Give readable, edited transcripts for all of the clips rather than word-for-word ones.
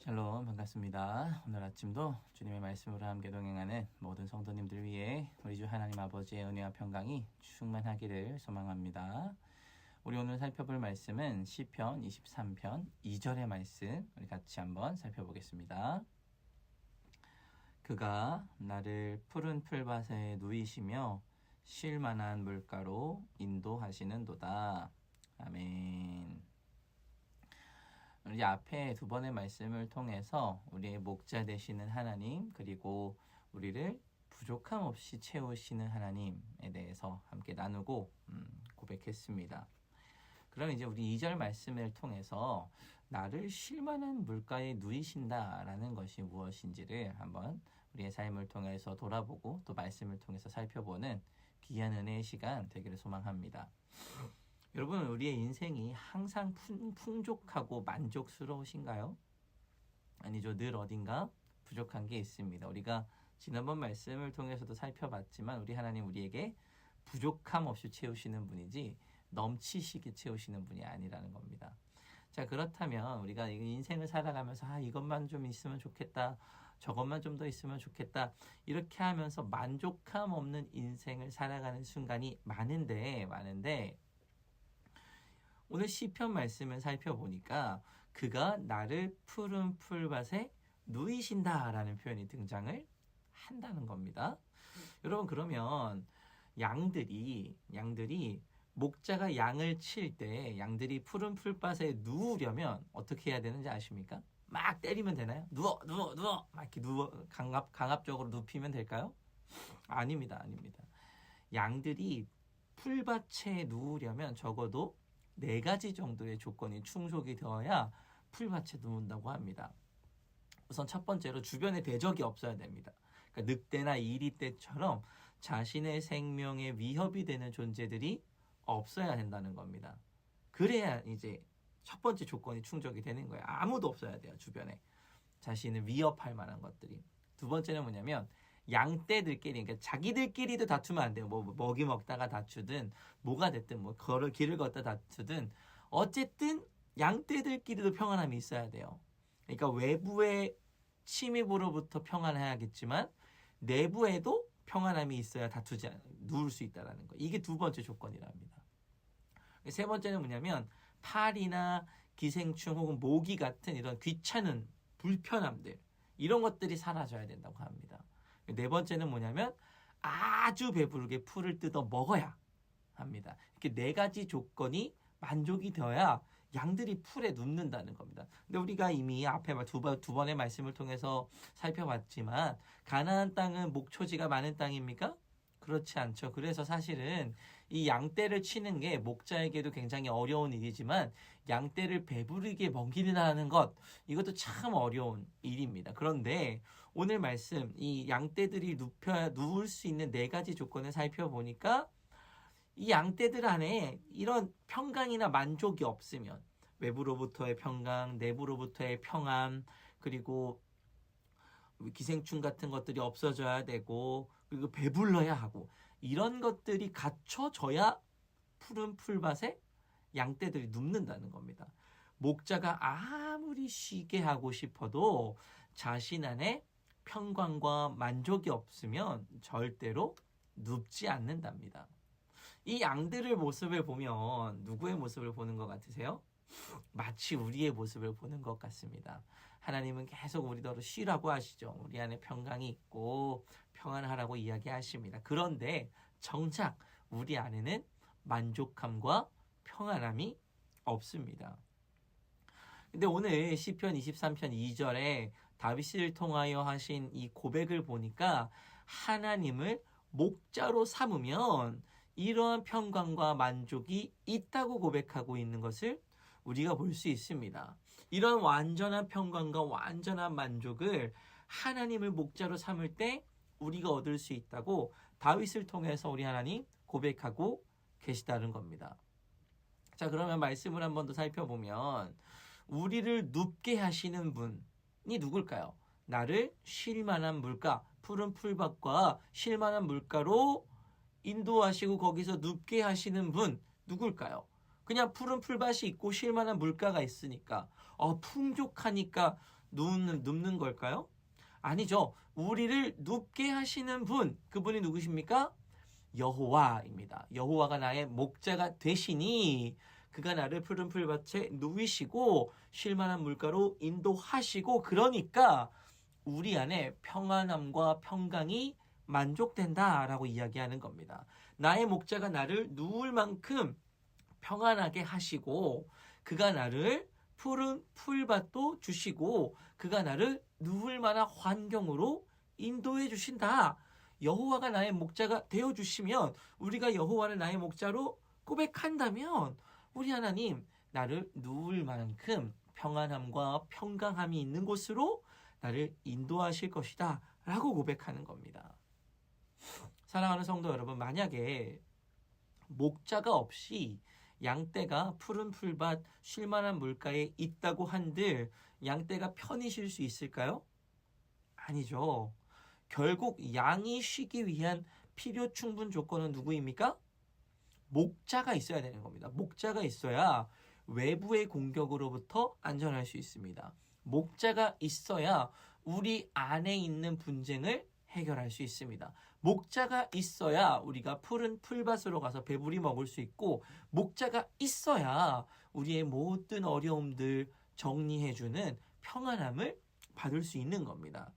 샬롬 반갑습니다. 오늘 아침도 주님의 말씀으로 함께 동행하는 모든 성도님들 위해 우리 주 하나님 아버지의 은혜와 평강이 충만하기를 소망합니다. 우리 오늘 살펴볼 말씀은 시편 23편 2절의 말씀 우리 같이 한번 살펴보겠습니다. 그가 나를 푸른 풀밭에 누이시며 쉴 만한 물가로 인도하시는도다. 아멘. 우리 앞에 두 번의 말씀을 통해서 우리의 목자 되시는 하나님, 그리고 우리를 부족함 없이 채우시는 하나님에 대해서 함께 나누고 고백했습니다. 그럼 이제 우리 2절 말씀을 통해서 나를 쉴만한 물가에 누이신다라는 것이 무엇인지를 한번 우리의 삶을 통해서 돌아보고 또 말씀을 통해서 살펴보는 귀한 은혜의 시간 되기를 소망합니다. 여러분, 우리의 인생이 항상 풍족하고 만족스러우신가요? 아니죠. 늘 어딘가 부족한 게 있습니다. 우리가 지난번 말씀을 통해서도 살펴봤지만 우리 하나님 우리에게 부족함 없이 채우시는 분이지 넘치시게 채우시는 분이 아니라는 겁니다. 자, 그렇다면 우리가 인생을 살아가면서 이것만 좀 있으면 좋겠다, 저것만 좀 더 있으면 좋겠다, 이렇게 하면서 만족함 없는 인생을 살아가는 순간이 많은데 오늘 시편 말씀을 살펴보니까 그가 나를 푸른 풀밭에 누이신다라는 표현이 등장을 한다는 겁니다. 여러분, 그러면 양들이 목자가 양을 칠 때 양들이 푸른 풀밭에 누우려면 어떻게 해야 되는지 아십니까? 막 때리면 되나요? 누워 막 이렇게 강압적으로 눕히면 될까요? 아닙니다. 양들이 풀밭에 누우려면 적어도 4가지 정도의 조건이 충족이 되어야 풀밭에 누운다고 합니다. 우선 첫 번째로 주변에 대적이 없어야 됩니다. 그러니까 늑대나 이리떼처럼 자신의 생명에 위협이 되는 존재들이 없어야 된다는 겁니다. 그래야 이제 첫 번째 조건이 충족이 되는 거예요. 아무도 없어야 돼요, 주변에. 자신을 위협할 만한 것들이. 두 번째는 뭐냐면 양떼들끼리, 그러니까 자기들끼리도 다투면 안 돼요. 먹이 먹다가 다투든 뭐가 됐든 길을 걷다 다투든 어쨌든 양떼들끼리도 평안함이 있어야 돼요. 그러니까 외부의 침입으로부터 평안해야겠지만 내부에도 평안함이 있어야 누울 수 있다는 거. 이게 두 번째 조건이랍니다. 세 번째는 뭐냐면 파리나 기생충 혹은 모기 같은 이런 귀찮은 불편함들, 이런 것들이 사라져야 된다고 합니다. 네 번째는 뭐냐면 아주 배부르게 풀을 뜯어 먹어야 합니다. 이렇게 4가지 조건이 만족이 되어야 양들이 풀에 눕는다는 겁니다. 근데 우리가 이미 앞에 두 번의 말씀을 통해서 살펴봤지만 가나안 땅은 목초지가 많은 땅입니까? 그렇지 않죠. 그래서 사실은 이 양떼를 치는 게 목자에게도 굉장히 어려운 일이지만 양떼를 배부르게 먹이라는 것, 이것도 참 어려운 일입니다. 그런데 오늘 말씀, 이 양떼들이 누울 수 있는 4가지 조건을 살펴보니까 이 양떼들 안에 이런 평강이나 만족이 없으면 외부로부터의 평강, 내부로부터의 평안, 그리고 기생충 같은 것들이 없어져야 되고, 그리고 배불러야 하고, 이런 것들이 갖춰져야 푸른 풀밭에 양떼들이 눕는다는 겁니다. 목자가 아무리 쉬게 하고 싶어도 자신 안에 평강과 만족이 없으면 절대로 눕지 않는답니다. 이 양들의 모습을 보면 누구의 모습을 보는 것 같으세요? 마치 우리의 모습을 보는 것 같습니다. 하나님은 계속 우리더러 쉬라고 하시죠. 우리 안에 평강이 있고 평안하라고 이야기하십니다. 그런데 정작 우리 안에는 만족함과 평안함이 없습니다. 근데 오늘 시편 23편 2절에 다윗을 통하여 하신 이 고백을 보니까 하나님을 목자로 삼으면 이러한 평강과 만족이 있다고 고백하고 있는 것을 우리가 볼 수 있습니다. 이런 완전한 평강과 완전한 만족을 하나님을 목자로 삼을 때 우리가 얻을 수 있다고 다윗을 통해서 우리 하나님 고백하고 계시다는 겁니다. 자, 그러면 말씀을 한 번 더 살펴보면 우리를 눕게 하시는 분이 누굴까요? 나를 쉴 만한 물가, 푸른 풀밭과 쉴 만한 물가로 인도하시고 거기서 눕게 하시는 분 누굴까요? 그냥 푸른 풀밭이 있고 쉴 만한 물가가 있으니까 풍족하니까 눕는 걸까요? 아니죠. 우리를 눕게 하시는 분, 그분이 누구십니까? 여호와입니다. 여호와가 나의 목자가 되시니 그가 나를 푸른 풀밭에 누이시고 쉴만한 물가로 인도하시고, 그러니까 우리 안에 평안함과 평강이 만족된다라고 이야기하는 겁니다. 나의 목자가 나를 누울 만큼 평안하게 하시고, 그가 나를 푸른 풀밭도 주시고, 그가 나를 누울 만한 환경으로 인도해 주신다. 여호와가 나의 목자가 되어 주시면, 우리가 여호와를 나의 목자로 고백한다면 우리 하나님 나를 누울 만큼 평안함과 평강함이 있는 곳으로 나를 인도하실 것이다 라고 고백하는 겁니다. 사랑하는 성도 여러분, 만약에 목자가 없이 양떼가 푸른 풀밭 쉴만한 물가에 있다고 한들 양떼가 편히 쉴 수 있을까요? 아니죠. 결국 양이 쉬기 위한 필요 충분 조건은 누구입니까? 목자가 있어야 되는 겁니다. 목자가 있어야 외부의 공격으로부터 안전할 수 있습니다. 목자가 있어야 우리 안에 있는 분쟁을 해결할 수 있습니다. 목자가 있어야 우리가 푸른 풀밭으로 가서 배부리 먹을 수 있고, 목자가 있어야 우리의 모든 어려움들 정리해주는 평안함을 받을 수 있는 겁니다.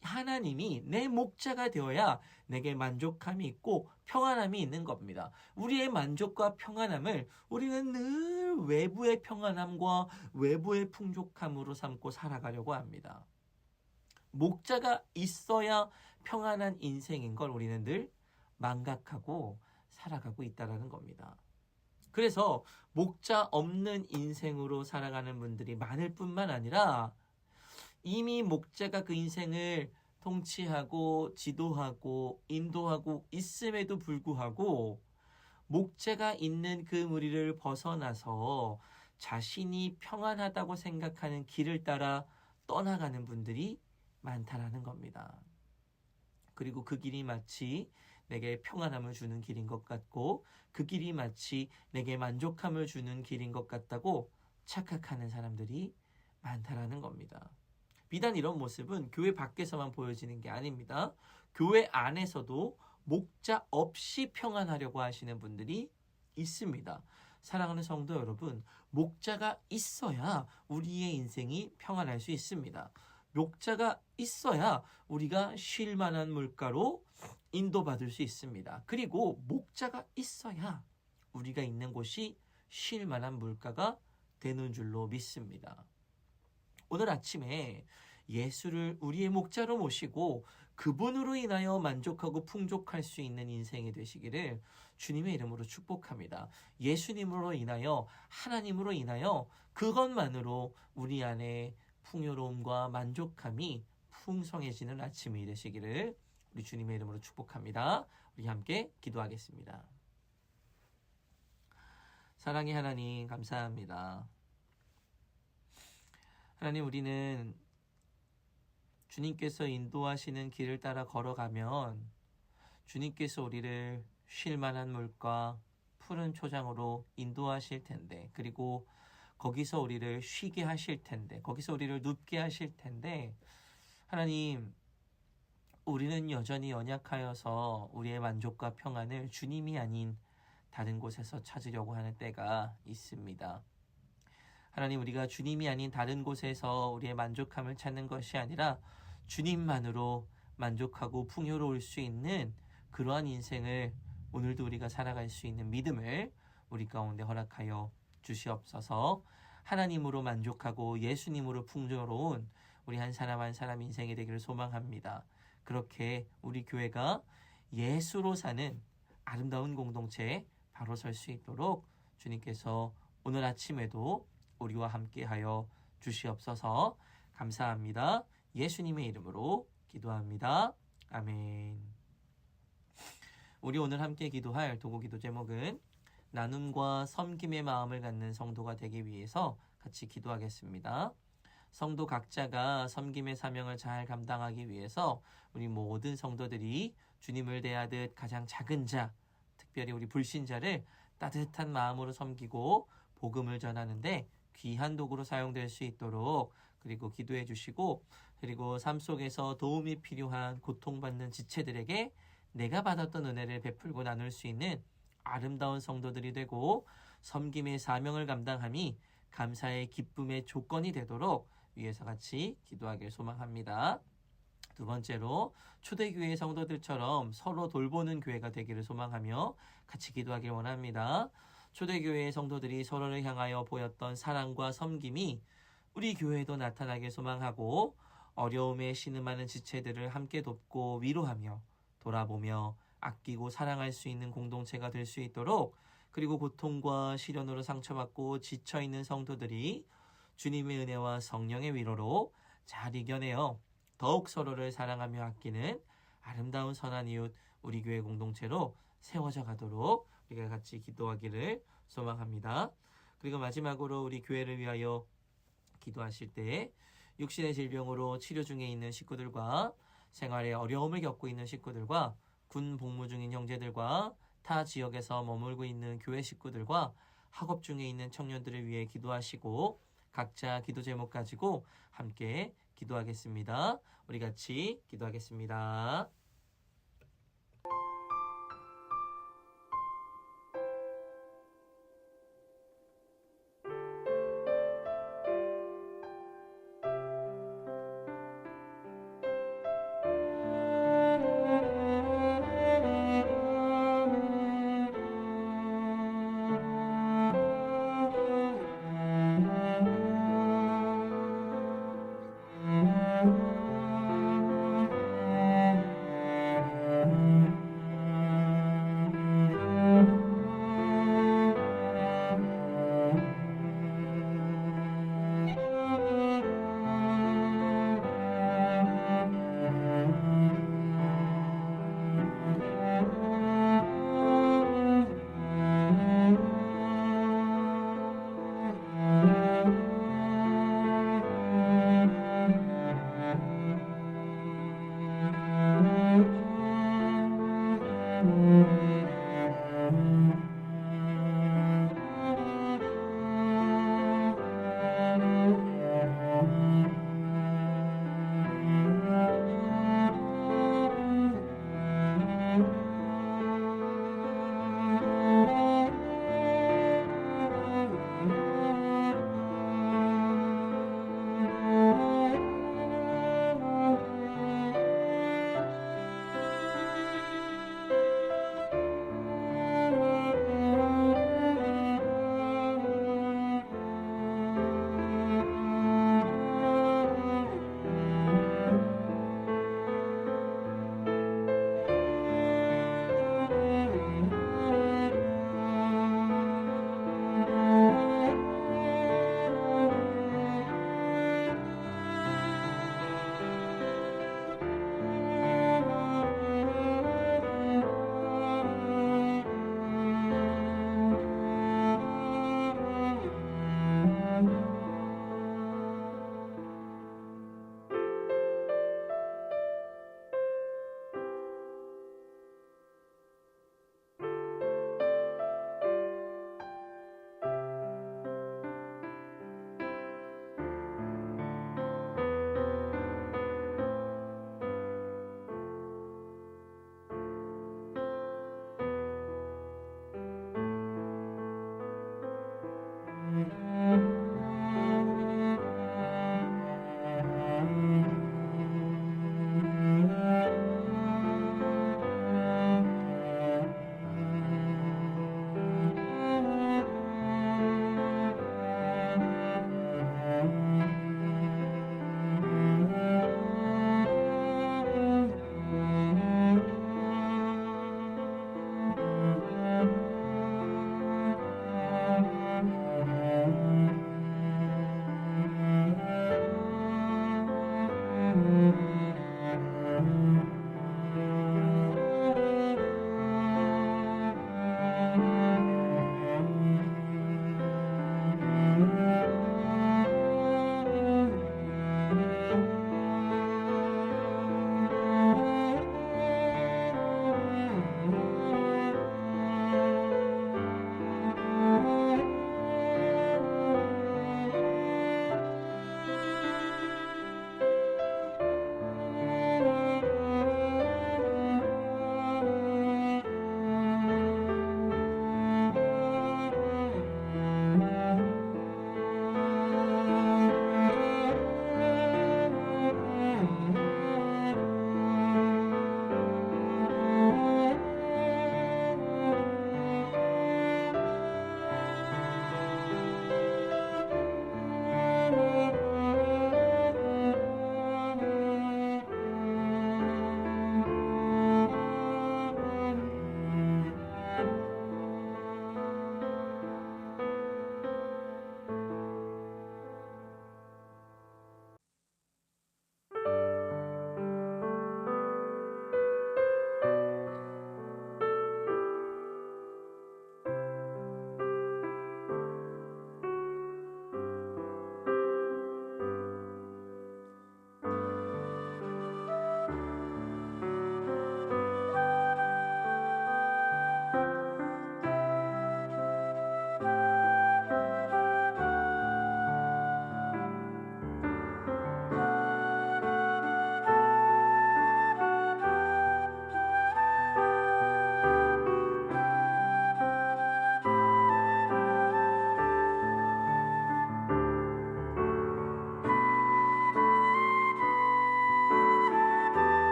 하나님이 내 목자가 되어야 내게 만족함이 있고 평안함이 있는 겁니다. 우리의 만족과 평안함을 우리는 늘 외부의 평안함과 외부의 풍족함으로 삼고 살아가려고 합니다. 목자가 있어야 평안한 인생인 걸 우리는 늘 망각하고 살아가고 있다는 겁니다. 그래서 목자 없는 인생으로 살아가는 분들이 많을 뿐만 아니라 이미 목자가 그 인생을 통치하고 지도하고 인도하고 있음에도 불구하고 목자가 있는 그 무리를 벗어나서 자신이 평안하다고 생각하는 길을 따라 떠나가는 분들이 많다라는 겁니다. 그리고 그 길이 마치 내게 평안함을 주는 길인 것 같고, 그 길이 마치 내게 만족함을 주는 길인 것 같다고 착각하는 사람들이 많다라는 겁니다. 비단 이런 모습은 교회 밖에서만 보여지는 게 아닙니다. 교회 안에서도 목자 없이 평안하려고 하시는 분들이 있습니다. 사랑하는 성도 여러분, 목자가 있어야 우리의 인생이 평안할 수 있습니다. 목자가 있어야 우리가 쉴 만한 물가로 인도받을 수 있습니다. 그리고 목자가 있어야 우리가 있는 곳이 쉴 만한 물가가 되는 줄로 믿습니다. 오늘 아침에 예수를 우리의 목자로 모시고 그분으로 인하여 만족하고 풍족할 수 있는 인생이 되시기를 주님의 이름으로 축복합니다. 예수님으로 인하여, 하나님으로 인하여 그것만으로 우리 안에 풍요로움과 만족함이 풍성해지는 아침이 되시기를 우리 주님의 이름으로 축복합니다. 우리 함께 기도하겠습니다. 사랑의 하나님, 감사합니다. 하나님, 우리는 주님께서 인도하시는 길을 따라 걸어가면 주님께서 우리를 쉴 만한 물과 푸른 초장으로 인도하실 텐데, 그리고 거기서 우리를 쉬게 하실 텐데, 거기서 우리를 눕게 하실 텐데, 하나님, 우리는 여전히 연약하여서 우리의 만족과 평안을 주님이 아닌 다른 곳에서 찾으려고 하는 때가 있습니다. 하나님, 우리가 주님이 아닌 다른 곳에서 우리의 만족함을 찾는 것이 아니라 주님만으로 만족하고 풍요로울 수 있는 그러한 인생을 오늘도 우리가 살아갈 수 있는 믿음을 우리 가운데 허락하여 주시옵소서. 하나님으로 만족하고 예수님으로 풍요로운 우리 한 사람 한 사람 인생이 되기를 소망합니다. 그렇게 우리 교회가 예수로 사는 아름다운 공동체에 바로 설 수 있도록 주님께서 오늘 아침에도 우리와 함께하여 주시옵소서. 감사합니다. 예수님의 이름으로 기도합니다. 아멘. 우리 오늘 함께 기도할 도구기도 제목은 나눔과 섬김의 마음을 갖는 성도가 되기 위해서 같이 기도하겠습니다. 성도 각자가 섬김의 사명을 잘 감당하기 위해서 우리 모든 성도들이 주님을 대하듯 가장 작은 자, 특별히 우리 불신자를 따뜻한 마음으로 섬기고 복음을 전하는데 귀한 도구로 사용될 수 있도록 그리고 기도해 주시고, 그리고 삶 속에서 도움이 필요한 고통받는 지체들에게 내가 받았던 은혜를 베풀고 나눌 수 있는 아름다운 성도들이 되고, 섬김의 사명을 감당함이 감사의 기쁨의 조건이 되도록 위에서 같이 기도하길 소망합니다. 두 번째로, 초대교회 성도들처럼 서로 돌보는 교회가 되기를 소망하며 같이 기도하길 원합니다. 초대교회의 성도들이 서로를 향하여 보였던 사랑과 섬김이 우리 교회에도 나타나길 소망하고, 어려움에 신음하는 지체들을 함께 돕고 위로하며 돌아보며 아끼고 사랑할 수 있는 공동체가 될 수 있도록, 그리고 고통과 시련으로 상처받고 지쳐있는 성도들이 주님의 은혜와 성령의 위로로 잘 이겨내어 더욱 서로를 사랑하며 아끼는 아름다운 선한 이웃 우리 교회 공동체로 세워져 가도록 우리가 같이 기도하기를 소망합니다. 그리고 마지막으로 우리 교회를 위하여 기도하실 때 육신의 질병으로 치료 중에 있는 식구들과 생활에 어려움을 겪고 있는 식구들과 군 복무 중인 형제들과 타 지역에서 머물고 있는 교회 식구들과 학업 중에 있는 청년들을 위해 기도하시고, 각자 기도 제목 가지고 함께 기도하겠습니다. 우리 같이 기도하겠습니다.